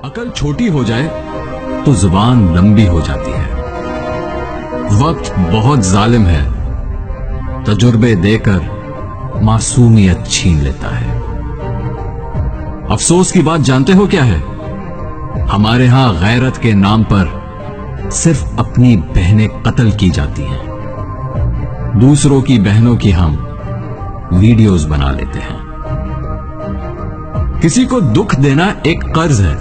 عقل چھوٹی ہو جائے تو زبان لمبی ہو جاتی ہے. وقت بہت ظالم ہے، تجربے دے کر معصومیت چھین لیتا ہے. افسوس کی بات جانتے ہو کیا ہے؟ ہمارے ہاں غیرت کے نام پر صرف اپنی بہنیں قتل کی جاتی ہیں. دوسروں کی بہنوں کی ہم ویڈیوز بنا لیتے ہیں. کسی کو دکھ دینا ایک قرض ہے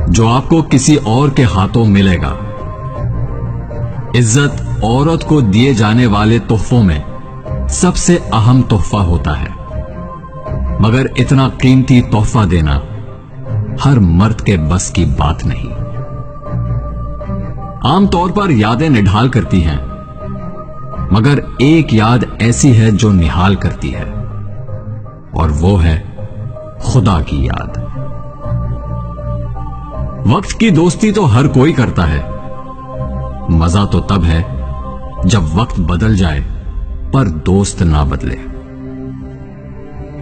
جو آپ کو کسی اور کے ہاتھوں ملے گا. عزت عورت کو دیے جانے والے تحفوں میں سب سے اہم تحفہ ہوتا ہے، مگر اتنا قیمتی تحفہ دینا ہر مرد کے بس کی بات نہیں. عام طور پر یادیں نڈھال کرتی ہیں، مگر ایک یاد ایسی ہے جو نہال کرتی ہے، اور وہ ہے خدا کی یاد. وقت کی دوستی تو ہر کوئی کرتا ہے، مزہ تو تب ہے جب وقت بدل جائے پر دوست نہ بدلے.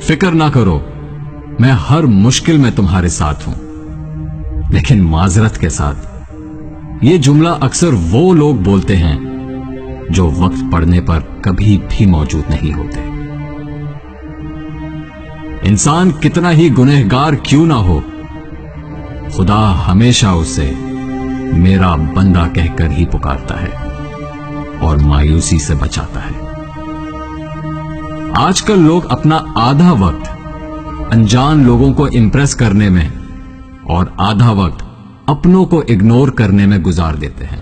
فکر نہ کرو، میں ہر مشکل میں تمہارے ساتھ ہوں، لیکن معذرت کے ساتھ یہ جملہ اکثر وہ لوگ بولتے ہیں جو وقت پڑنے پر کبھی بھی موجود نہیں ہوتے. انسان کتنا ہی گنہگار کیوں نہ ہو، خدا ہمیشہ اسے میرا بندہ کہہ کر ہی پکارتا ہے اور مایوسی سے بچاتا ہے. آج کل لوگ اپنا آدھا وقت انجان لوگوں کو امپریس کرنے میں اور آدھا وقت اپنوں کو اگنور کرنے میں گزار دیتے ہیں.